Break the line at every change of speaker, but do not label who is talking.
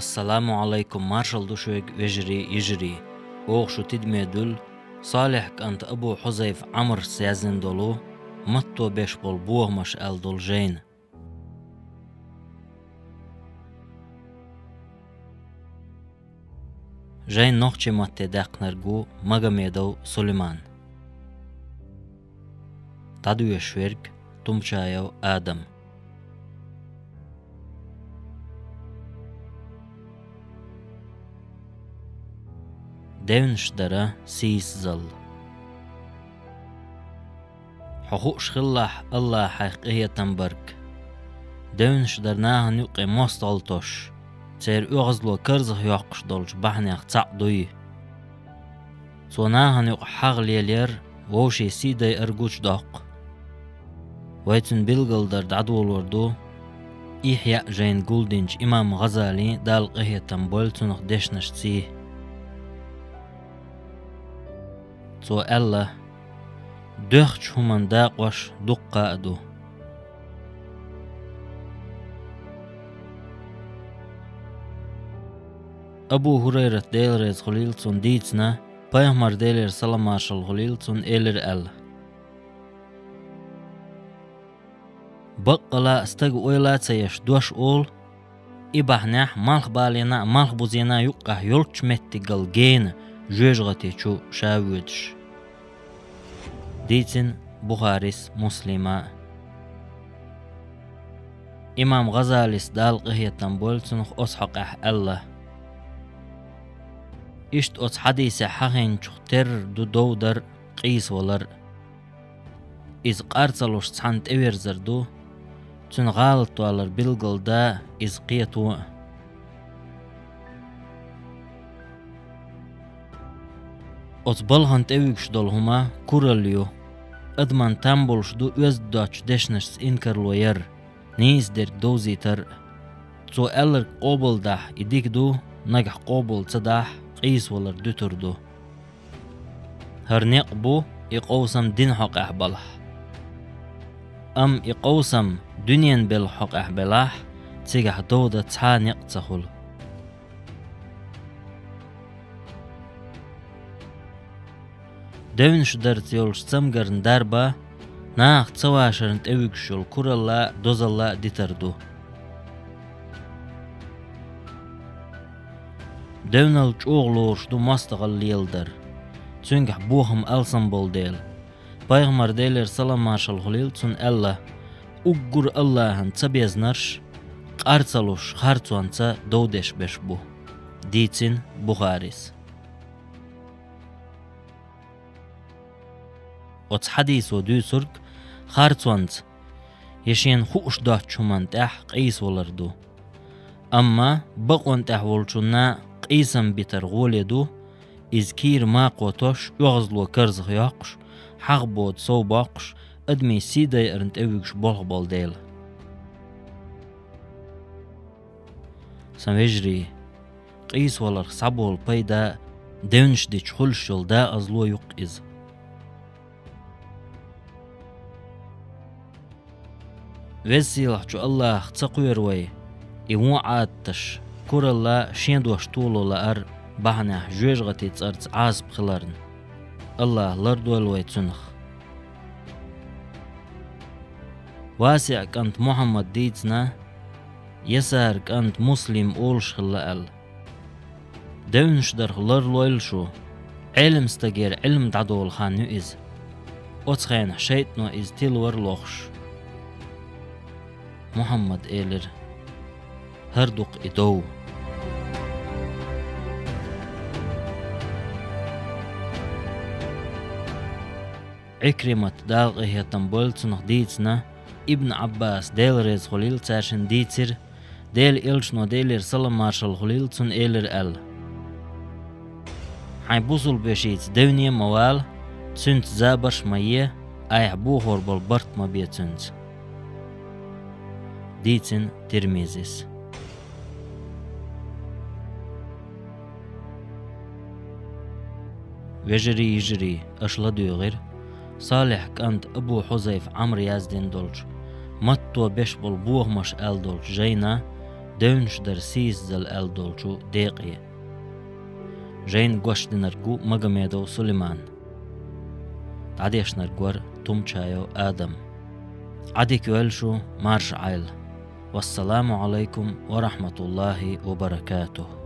السلام عليكم مارشال دوشويق وجري يجري شو تدمي دول صالح كانت أبو حذيف عمر سيازن دولو متو بيش بوه مش آل دول جين جين نوخشي متى داق نرجو مغميدو سليمان تادو يشويرك تمشايو آدم ديونش درا سيس زل حقوق شخلح الله حقيقية تنبرك ديونش درناها نيقي مستالتوش تير اغزلو كرزه يقش دولش بحني اختاق دوي سوناها نيق حق ليلير ووشي سيدي ارجوش داق ويتن بلغل در دعدول وردو إحياء جين جولدينج إمام غزالي دال قهية تنبول تنخ ديشنش تسيه تو الله دخش همان داقوش دقا أدو أبو هريرة ديلريز خليلتون ديتنا بايهمر ديلر سلاماشل خليلتون إلر أل بقلا استغ ويلا تيش دوش أول إباحناح مالخ بالينا مالخ بوزينا يقه يلتش متقل جين جوجغتي چو شاويدش ديتن بخاريس مسلمة إمام غزاليس دال قهية تنبول تنخ أصحق الله إشت أص حديث حقين چختر دو در قيس ولر إز قارتلوش تحنت إوير زردو تن غالط والر بلغل دا إز قيتو أتبالهن تأويكش دولهما كوراليو أدمان تامبولش دو أزداش دشنش إنكرلو ير نيز درك دوزي تر تو ألر قوبل داح إديك دو نجح قوبل تداح قيس ولر دوتر دو هرنيق بو إقوسم دين حق أحبالح أم إقوسم دنيان بالحق أحبالح تيجح دودة تحانيق تخل دونش درت يولش تمغرن داربا ناخ تسواشرن تأويكشول كورالله دوزالله ديتردو دونال چوغلوش دو مستغل ليلدر تنجح بوهم ألسن بول ديل بايغمر ديلر سلام مارشال خليل تن الله أقر الله هن تبيزنرش قارتلوش خارتوان تا دودش بشبو ديتين بخاريس أتس حديث ودو سرق خارتوانت يشين خوش داه چومان تح قيس ولردو أما بقوان تح ولچونا قيسم بيتر غولدو إز كير ما قوتوش يغزلو كرزخ ياقش حق بود سو باقش أدمي سيداي أرنت أويكش بولغ بالديل سمجري قيس ولر صبول بيدا دونش دي چخلشل دا أزلو يقإز وزيلح جو الله تقوير وي إمو عادتش كور الله شيندوش طولو لأر بحنح جوجغتي تسارت عازب خلارن الله لردول وي تنخ واسع كانت محمد ديتنا يسار كانت مسلم أولش خلال دونش در خلر لويلشو علم استغير علم دعدول خان نؤز أتخين شيطنو إز تلور لوخش محمد إيلر هردق إدو عكرمة دالغ هي تنبول تنخ ديتنا ابن عباس ديل ريز خليل تاشن ديتر ديل إلشنو ديلر سلام مارشال خليل تن إيلر أل حي بوصل بشيت دونية موال تنت زابرش ميه أي بوخور بالبرت ما بيتنت ديتن ترميزيس وجري يجري أشلدو غير صالح كانت أبو حذيف عمر يازدين دولج متو بيش بالبوه مش آل دولج جينا دونش در سيس زل ال دولشو ديقية جين قوش دنرقو مقميدو سليمان عديش نرقور تمشايو آدم عديك يولشو مارش عيل والسلام عليكم ورحمة الله وبركاته.